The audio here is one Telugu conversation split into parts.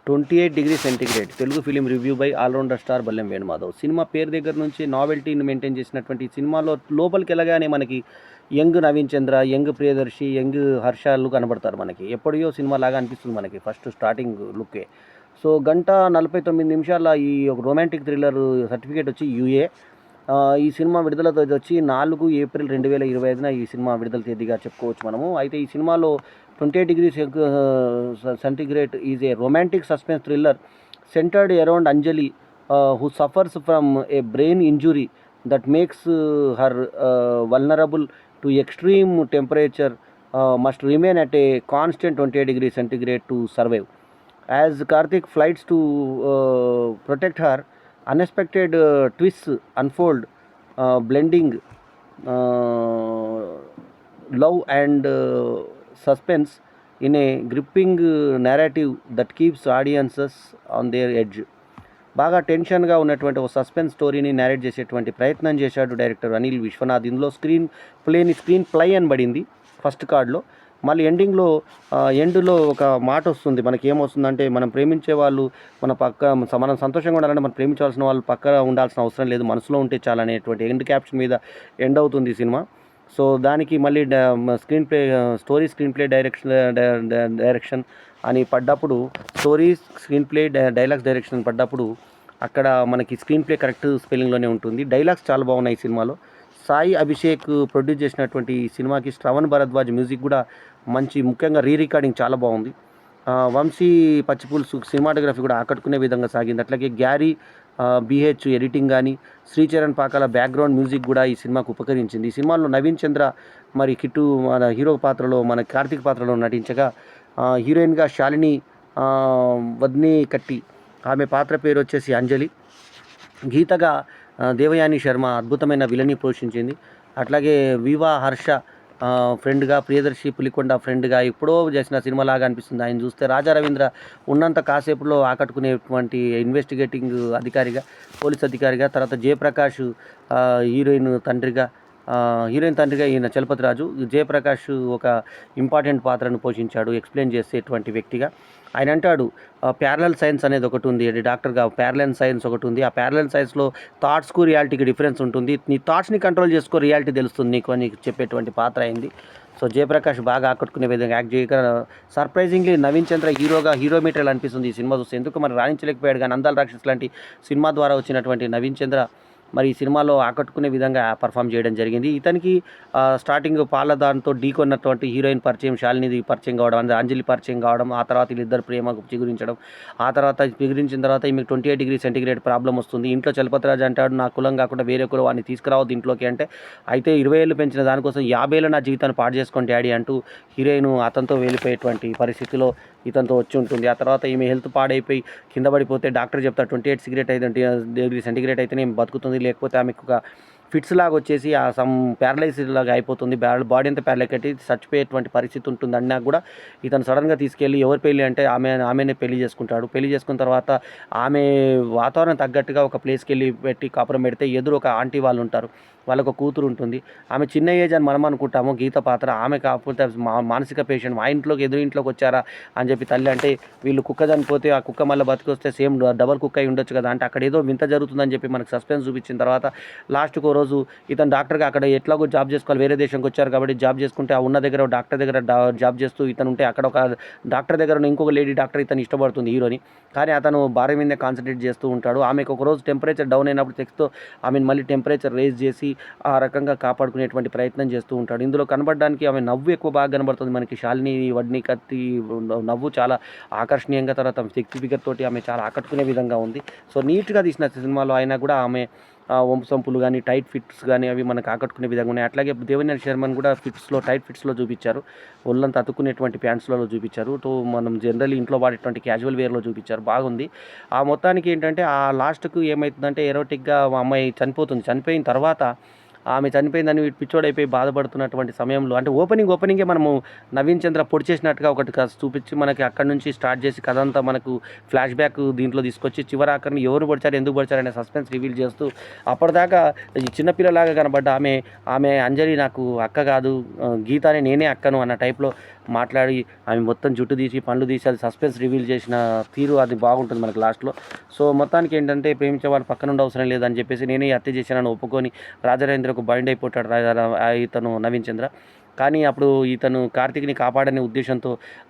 28 ° Telugu film review by all rounder star Ballem Venumadhav. సినిమా పేరు దగ్గర నుంచి నావెల్టీని మెయింటైన్ చేసినటువంటి సినిమాలో లోపలికి వెళ్ళగానే మనకి యంగ్ నవీన్ చంద్ర, యంగ్ ప్రియదర్శి, యంగ్ హర్షాలు కనబడతారు మనకి. ఎప్పుడో సినిమా లాగా అనిపిస్తుంది మనకి ఫస్ట్ స్టార్టింగ్ లుక్కే. సో 1:49 ఈ ఒక రొమాంటిక్ థ్రిల్లర్ సర్టిఫికేట్ వచ్చి యూఏ. ఈ సినిమా విడుదల తేదీ వచ్చి 4 ఏప్రిల్ 2025 ఈ సినిమా విడుదల తేదీగా చెప్పుకోవచ్చు మనము. అయితే ఈ సినిమాలో 28 ° is a romantic suspense thriller centered around Anjali, who suffers from a brain injury that makes her vulnerable to extreme temperature, must remain at a constant 28 ° to survive. As Karthik flights to protect her, unexpected twists unfold, blending love and suspense in a gripping narrative that keeps audiences on their edge. బాగా టెన్షన్గా ఉన్నటువంటి ఒక సస్పెన్స్ స్టోరీని నేరేట్ చేసేటువంటి ప్రయత్నం చేశాడు డైరెక్టర్ అనిల్ విశ్వనాథ్. ఇందులో స్క్రీన్ ప్లే అని పడింది ఫస్ట్ కార్డ్లో. మళ్ళీ ఎండ్లో ఒక మాట వస్తుంది. మనకి ఏమొస్తుందంటే, మనం ప్రేమించే వాళ్ళు మనం సంతోషంగా ఉండాలంటే మనం ప్రేమించాల్సిన వాళ్ళు పక్కన ఉండాల్సిన అవసరం లేదు, మనసులో ఉంటే చాలా అనేటువంటి ఎండ్ క్యాప్షన్ మీద ఎండ్ అవుతుంది ఈ సినిమా. సో దానికి మళ్ళీ స్క్రీన్ ప్లే డైరెక్షన్ అని పడ్డప్పుడు, డైలాగ్స్ డైరెక్షన్ పడ్డప్పుడు అక్కడ మనకి స్క్రీన్ ప్లే కరెక్ట్ స్పెల్లింగ్లోనే ఉంటుంది. డైలాగ్స్ చాలా బాగున్నాయి ఈ సినిమాలో. సాయి అభిషేక్ ప్రొడ్యూస్ చేసినటువంటి ఈ సినిమాకి శ్రవణ్ భరద్వాజ్ మ్యూజిక్ కూడా ముఖ్యంగా రికార్డింగ్ చాలా బాగుంది. వంశీ పచ్చిపులుసు సినిమాటోగ్రఫీ కూడా ఆకట్టుకునే విధంగా సాగింది. అట్లాగే గ్యారీ BH ఎడిటింగ్ కానీ, శ్రీచరణ్ పాకాల బ్యాక్గ్రౌండ్ మ్యూజిక్ కూడా ఈ సినిమాకు ఉపకరించింది. ఈ సినిమాలో నవీన్ చంద్ర మరి కిట్టు మన హీరో పాత్రలో, మన కార్తీక్ పాత్రలో నటించగా, హీరోయిన్గా శాలిని వద్నీ కట్టి, ఆమె పాత్ర పేరు వచ్చేసి అంజలి. గీతగా దేవయాని శర్మ అద్భుతమైన విలని పోషించింది. అట్లాగే వివా హర్ష ఫ్రెండ్గా, ప్రియదర్శి పులికొండ ఫ్రెండ్గా ఎప్పుడో చేసిన సినిమాలాగా అనిపిస్తుంది. ఆయన చూస్తే రాజా రవీంద్ర ఉన్నంత కాసేపులో ఆకట్టుకునేటువంటి ఇన్వెస్టిగేటింగ్ అధికారిగా, పోలీస్ అధికారిగా, తర్వాత జయప్రకాష్ హీరోయిన్ తండ్రిగా ఈయన చలపతి రాజు. జయప్రకాష్ ఒక ఇంపార్టెంట్ పాత్రను పోషించాడు, ఎక్స్ప్లెయిన్ చేసేటువంటి వ్యక్తిగా. ఆయన అంటాడు, ప్యారలల్ సైన్స్ అనేది ఒకటి ఉంది, అది డాక్టర్గా ప్యారలల్ సైన్స్ ఒకటి ఉంది. ఆ ప్యారలల్ సైన్స్లో థాట్స్కు రియాలిటీకి డిఫరెన్స్ ఉంటుంది. నీ థాట్స్ని కంట్రోల్ చేసుకో, రియాలిటీ తెలుస్తుంది నీకు అని చెప్పేటువంటి పాత్ర అయింది. సో జయప్రకాష్ బాగా ఆకట్టుకునే విధంగా యాక్ట్ చేయక, సర్ప్రైజింగ్లీ నవీన్ చంద్ర హీరో మెటీరియల్ అనిపిస్తుంది ఈ సినిమా చూస్తే. ఎందుకు మరి రాణించలేకపోయాడు, కానీ అందాల రాక్షస్ లాంటి సినిమా ద్వారా వచ్చినటువంటి నవీన్ చంద్ర మరి ఈ సినిమాలో ఆకట్టుకునే విధంగా పర్ఫామ్ చేయడం జరిగింది. ఇతనికి స్టార్టింగ్ పాలదాన్తో ఢీకొన్నటువంటి హీరోయిన్ పరిచయం, శాలినిది పరిచయం కావడం, అంజలి పరిచయం కావడం, ఆ తర్వాత వీళ్ళిద్దరు ప్రేమకు చిగురించడం, ఆ తర్వాత చిగురించిన తర్వాత ఈమెకు 28 ° ప్రాబ్లం వస్తుంది. ఇంట్లో చలపతిరాజు అంటాడు, నా కులం కాకుండా వేరే కులం వాడిని తీసుకురావద్దు ఇంట్లోకి అంటే, అయితే 20 ఏళ్ళు పెంచిన దానికోసం 50 ఏళ్ళు నా జీవితాన్ని పాడు చేసుకోండి డాడీ అంటూ హీరోయిన్ అతనితో వెళ్ళిపోయేటువంటి పరిస్థితిలో ఇతనితో వచ్చి ఉంటుంది. ఆ తర్వాత ఈమె హెల్త్ పాడైపోయి కింద పడిపోతే డాక్టర్ చెప్తారు 28 ° అయితేనే బతుకుతుంది, లేకపోతే ఆమెకు ఒక ఫిట్స్ లాగా వచ్చేసి ప్యారలైసిస్ లాగా అయిపోతుంది, బాడీ అంతా ప్యారలైజ్ కట్టి చచ్చిపోయేటువంటి పరిస్థితి ఉంటుంది. అన్నా కూడా ఇతను సడన్గా తీసుకెళ్ళి, ఎవరు పెళ్ళి అంటే ఆమెనే పెళ్లి చేసుకుంటాడు. పెళ్లి చేసుకున్న తర్వాత ఆమె వాతావరణం తగ్గట్టుగా ఒక ప్లేస్కి వెళ్ళి పెట్టి కాపురం పెడితే, ఎదురు ఒక ఆంటీ వాళ్ళు ఉంటారు, వాళ్ళకు కూతురు ఉంటుంది. ఆమె చిన్న ఏజ్ అని మనం అనుకుంటాము, గీత పాత్ర. ఆమె కాకపోతే మానసిక పేషెంట్. మా ఎదురు ఇంట్లోకి వచ్చారా అని చెప్పి తల్లి అంటే, వీళ్ళు కుక్క చనిపోతే ఆ కుక్క మళ్ళీ బతికొస్తే సేమ్ డబల్ కుక్క అయి ఉండొచ్చు కదా అంటే, అక్కడ ఏదో వింత జరుగుతుందని చెప్పి మనకు సస్పెన్స్ చూపించిన తర్వాత లాస్ట్కు రోజు ఇతను డాక్టర్గా అక్కడ ఎట్లాగో జాబ్ చేసుకోవాలి, వేరే దేశంకి వచ్చారు కాబట్టి జాబ్ చేసుకుంటే, ఆ ఉన్న దగ్గర డాక్టర్ దగ్గర జాబ్ చేస్తూ ఇతను ఉంటే, అక్కడ ఒక డాక్టర్ దగ్గర ఇంకొక లేడీ డాక్టర్ ఇతను ఇష్టపడుతుంది హీరోని, కానీ అతను భార్య మీదే కాన్సన్ట్రేట్ చేస్తూ ఉంటాడు. ఆమెకు ఒక రోజు టెంపరేచర్ డౌన్ అయినప్పుడు తెక్స్తో ఆమెను మళ్ళీ టెంపరేచర్ రేజ్ చేసి ఆ రకంగా కాపాడుకునేటువంటి ప్రయత్నం చేస్తూ ఉంటాడు. ఇందులో కనబడడానికి ఆమె నవ్వు ఎక్కువ బాగా కనబడుతుంది మనకి. శాలిని వడ్నీ కత్తి నవ్వు చాలా ఆకర్షణీయంగా, తర్వాత శక్తి ఫిగర్ తోటి ఆమె చాలా ఆకట్టుకునే విధంగా ఉంది. సో నీట్గా తీసిన సినిమాలో అయినా కూడా ఆమె వంశంపులు కానీ, టైట్ ఫిట్స్ కానీ అవి మనకు ఆకట్టుకునే విధంగా ఉన్నాయి. అట్లాగే దేవినేని శర్మన్ కూడా టైట్ ఫిట్స్లో చూపించారు, ఒళ్ళంతా అతుక్కునేటువంటి ప్యాంట్స్లలో చూపించారు. మనం జనరల్లీ ఇంట్లో వాడేటువంటి క్యాజువల్ వేర్లో చూపించారు, బాగుంది. ఆ మొత్తానికి ఏంటంటే, ఆ లాస్ట్కు ఏమవుతుందంటే, ఎరోటిక్గా అమ్మాయి చనిపోయిన తర్వాత ఆమె చనిపోయిందని పిచ్చోడైపోయి బాధపడుతున్నటువంటి సమయంలో, అంటే ఓపెనింగే మనము నవీన్ చంద్ర పొడి చేసినట్టుగా ఒకటి చూపించి మనకి అక్కడి నుంచి స్టార్ట్ చేసి కథ అంతా మనకు ఫ్లాష్ బ్యాక్ దీంట్లో తీసుకొచ్చి చివరాఖరిని ఎవరు పొడిచారు, ఎందుకు పొడిచారు అనే సస్పెన్స్ రివీల్ చేస్తూ, అప్పటిదాకా చిన్నపిల్లలాగా కనబడ్డ ఆమె అంజలి నాకు అక్క కాదు, గీతానే నేనే అక్కను అన్న టైప్లో మాట్లాడి ఆమె మొత్తం జుట్టు తీసి పండ్లు తీసి అది సస్పెన్స్ రివీల్ చేసిన తీరు అది బాగుంటుంది మనకి లాస్ట్లో. సో మొత్తానికి ఏంటంటే ప్రేమించే వాళ్ళు పక్కన ఉండే అవసరం లేదని చెప్పేసి నేనే హత్య చేశానని ఒప్పుకొని రాజారాజేంద్రకు బైండ్ అయిపోతాడు ఇతను నవీన్ చంద్ర. కానీ అప్పుడు ఇతను కార్తీక్‌ని కాపాడనే ఉద్దేశంతో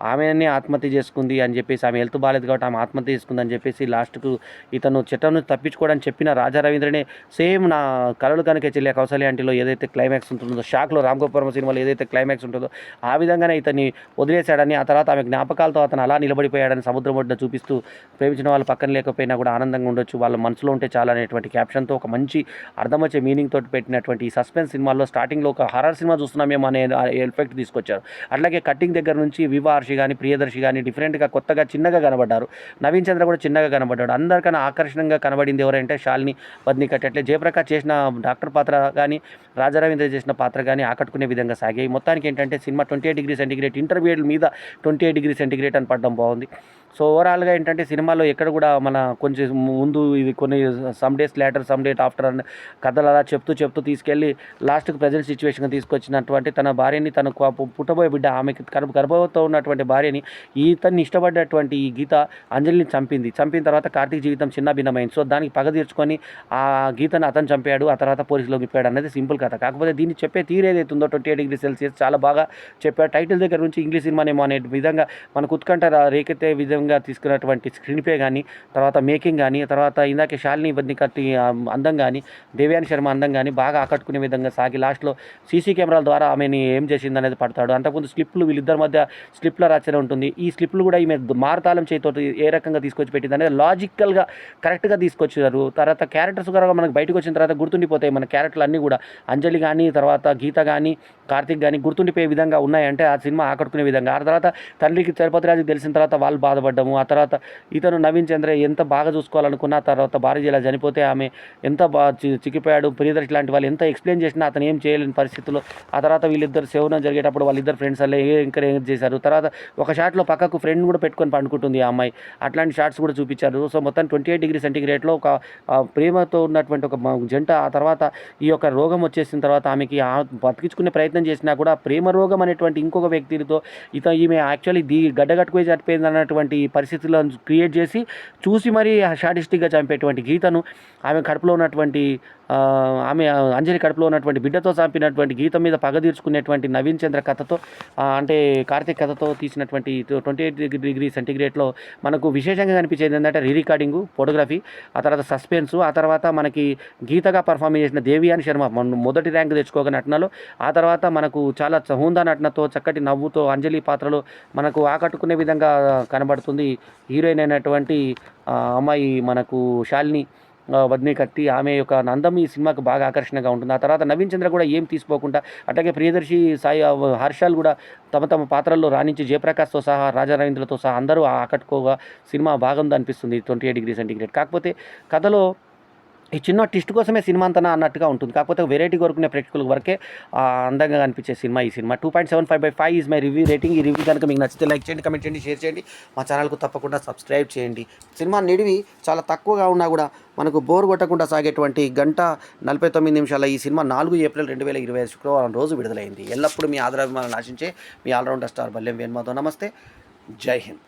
ఆమెనే ఆత్మహత్య చేసుకుంది అని చెప్పేసి, ఆమె హెల్త్ బాలేదు కాబట్టి ఆమె ఆత్మహత్య చేసుకుందని చెప్పేసి లాస్ట్‌కు ఇతను చట్టం నుంచి తప్పించుకోవడానికి చెప్పిన రాజా రవీంద్రనే సేమ్ నా కలలు కనకే చెల్లె కౌసల్య ఆంటీలో ఏదైతే క్లైమాక్స్ ఉంటుందో, షాక్‌లో రామ్ గోపాల్ వర్మ సినిమాలో ఏదైతే క్లైమాక్స్ ఉంటుందో ఆ విధంగానే ఇతన్ని వదిలేశాడని, ఆ తర్వాత ఆమె జ్ఞాపకాలతో అతను అలా నిలబడిపోయాడని సముద్రం ఒడ్డున చూపిస్తూ ప్రేమించిన వాళ్ళు పక్కన లేకపోయినా కూడా ఆనందంగా ఉండొచ్చు, వాళ్ళ మనసులో ఉంటే చాలు అనేటువంటి క్యాప్షన్‌తో ఒక మంచి అర్థమొచ్చే మీనింగ్ తోటి పెట్టినటువంటి ఈ సస్పెన్స్ సినిమాల్లో స్టార్టింగ్‌లో ఒక హారర్ సినిమా చూస్తున్నామేమో అనే ఎఫెక్ట్ తీసుకొచ్చారు. అట్లాగే కట్టింగ్ దగ్గర నుంచి వివా హర్షి కానీ, ప్రియదర్శి కానీ డిఫరెంట్‌గా కొత్తగా చిన్నగా కనబడ్డారు. నవీన్ చంద్ర కూడా చిన్నగా కనబడ్డాడు. అందరికన్నా ఆకర్షణీయంగా కనబడింది ఎవరంటే శాలిని వద్నికట్. అట్లే జయప్రకాష్ చేసిన డాక్టర్ పాత్ర కానీ, రాజా రవీంద్ర చేసిన పాత్ర కానీ ఆకట్టుకునే విధంగా సాగాయి. మొత్తానికి ఏంటంటే సినిమా 28°C ఇంటర్మీడియట్ మీద 28°C అని పడడం బాగుంది. సో ఓవరాల్‌గా ఏంటంటే సినిమాలో ఎక్కడ కూడా మన కొంచెం ముందు ఇది కొన్ని some days later, some date after అని కథలు అలా చెప్తూ తీసుకెళ్ళి లాస్ట్‌కి ప్రెజెంట్ సిచ్యువేషన్‌కి తీసుకొచ్చినటువంటి తన భార్యని, తనకు పుట్టబోయే బిడ్డ ఆమెకి గర్భవతితో ఉన్నటువంటి భార్యని, ఇతన్ని ఇష్టపడ్డటువంటి ఈ గీత అంజలిని చంపిన తర్వాత కార్తీక్ జీవితం చిన్నాభిన్నమైంది. సో దానికి పగ తీర్చుకొని ఆ గీతను అతను చంపాడు. ఆ తర్వాత పోలీసులో విప్పాడు అనేది సింపుల్ కథ. కాకపోతే దీన్ని చెప్పే తీరు ఏదైతే ఉందో 28°C చాలా బాగా చెప్పాడు. టైటిల్ దగ్గర నుంచి ఇంగ్లీష్ సినిమానేమో అనే విధంగా మనకు ఉత్కంఠ రేకెత్తే విధంగా తీసుకున్నటువంటి స్క్రీన్ ప్లే కానీ, తర్వాత మేకింగ్ కానీ, తర్వాత ఇందాకే శాలిని వద్నికట్టి అందం కానీ, దేవ్యాని శర్మ అందం కానీ బాగా ఆకట్టుకునే విధంగా సాగి లాస్ట్‌లో సీసీ కెమెరాల ద్వారా ఆమెని ఏం చేసింది అనేది పడతాడు. అంతకుముందు స్లిప్లు వీళ్ళిద్దరి మధ్య స్లిప్ల రచన ఉంటుంది. ఈ స్లిప్లు కూడా ఈమె మారతాళం చేతితోటి ఏ రకంగా తీసుకొచ్చి పెట్టింది అనేది లాజికల్గా కరెక్ట్గా తీసుకొచ్చారు. తర్వాత క్యారెక్టర్స్ కూడా మనకు బయటకు వచ్చిన తర్వాత గుర్తుండిపోతాయి. మన క్యారెక్టర్లు అన్నీ కూడా అంజలి కానీ, తర్వాత గీత కానీ, కార్తీక్ కానీ గుర్తుండిపోయే విధంగా ఉన్నాయంటే ఆ సినిమా ఆకట్టుకునే విధంగా. ఆ తర్వాత తండ్రికి తిరుపతి రాజుకి తెలిసిన తర్వాత వాళ్ళు బాధపడ్డము. ఆ తర్వాత ఇతను నవీన్ చంద్ర ఎంత బాగా చూసుకోవాలనుకున్న తర్వాత భార్య ఇలా చనిపోతే ఆమె ఎంత చిక్కిపోయాడు. ప్రియదర్శి లాంటి వాళ్ళు ఎంత ఎక్స్ప్లెయిన్ చేసినా అతను ఏం చేయలేని పరిస్థితుల్లో ఆ తర్వాత వీళ్ళిద్దరు సేవనం జరిగేటప్పుడు వాళ్ళిద్దరు ఫ్రెండ్స్ అలా ఎంకరేజ్ చేశారు. తర్వాత ఒక షాట్లో పక్కకు ఫ్రెండ్ కూడా పెట్టుకొని పండుకుంటుంది ఆ అమ్మాయి. అట్లాంటి షాట్స్ కూడా చూపించారు. సో మొత్తం 28°C ఒక ప్రేమతో ఉన్నటువంటి ఒక జంట ఆ తర్వాత ఈ యొక్క రోగం వచ్చేసిన తర్వాత ఆమెకి బతికించుకునే ప్రయత్నం చేసినా కూడా ప్రేమ రోగం అనేటువంటి ఇంకొక వ్యక్తితో ఈమె యాక్చువల్లీ గడ్డగట్టుకుపోయి చనిపోయింది అన్నటువంటి పరిస్థితులను క్రియేట్ చేసి చూసి మరీ షాడిస్టిక్గా చంపేటువంటి గీతను ఆమె కడుపులో ఉన్నటువంటి ఆమె అంజలి కడుపులో ఉన్నటువంటి బిడ్డతో చంపినటువంటి గీత మీద పగ తీర్చుకునేటువంటి నవీన్ చంద్ర కథతో అంటే కార్తీక్ కథతో తీసినటువంటి 28°C మనకు విశేషంగా కనిపించేది ఏంటంటే రికార్డింగు, ఫోటోగ్రఫీ, ఆ తర్వాత సస్పెన్సు, ఆ తర్వాత మనకి గీతగా పర్ఫార్మ్ చేసిన దేవియాని శర్మ మొదటి ర్యాంక్ తెచ్చుకోగా నటనలో, ఆ తర్వాత మనకు చాలా హుందా నటనతో చక్కటి నవ్వుతో అంజలి పాత్రలో మనకు ఆకట్టుకునే విధంగా కనబడుతుంది హీరోయిన్ అయినటువంటి అమ్మాయి మనకు శాలిని వద్నికట్టి. ఆమె యొక్క అందం ఈ సినిమాకు బాగా ఆకర్షణగా ఉంటుంది. ఆ తర్వాత నవీన్ చంద్ర కూడా ఏం తీసుకోకుండా అట్లాగే ప్రియదర్శి, సాయి హర్షాలు కూడా తమ పాత్రల్లో రాణించి జయప్రకాష్తో సహా, రాజా రవీంద్రతో సహా అందరూ ఆకట్టుకోగా సినిమా బాగుంది అనిపిస్తుంది 28°C. కాకపోతే కథలో ఈ చిన్న ట్విస్ట్ కోసమే సినిమా అంతనా అన్నట్టుగా ఉంటుంది. కాకపోతే వెరైటీ కోరుకునే ప్రేక్షకుల వరకే అందంగా అనిపించే సినిమా ఈ cinema. 2.75/5 is my review rating. ఈ రివ్యూ కనుక మీకు నచ్చితే లైక్ చేయండి, కమెంట్ చేయండి, షేర్ చేయండి. మా ఛానల్కు తప్పకుండా సబ్స్క్రైబ్ చేయండి. సినిమా నిడివి చాలా తక్కువగా ఉన్నా కూడా మనకు బోర్ కొట్టకుండా సాగేటువంటి 1:49 ఈ సినిమా 4 ఏప్రిల్ 2025 శుక్రవారం రోజు విడుదలైంది. ఎల్లప్పుడూ మీ ఆదరాభిమానాలను ఆశించే మీ ఆల్రౌండర్ స్టార్ బల్లెం వేణుమాధవ్. నమస్తే, జై హింద్.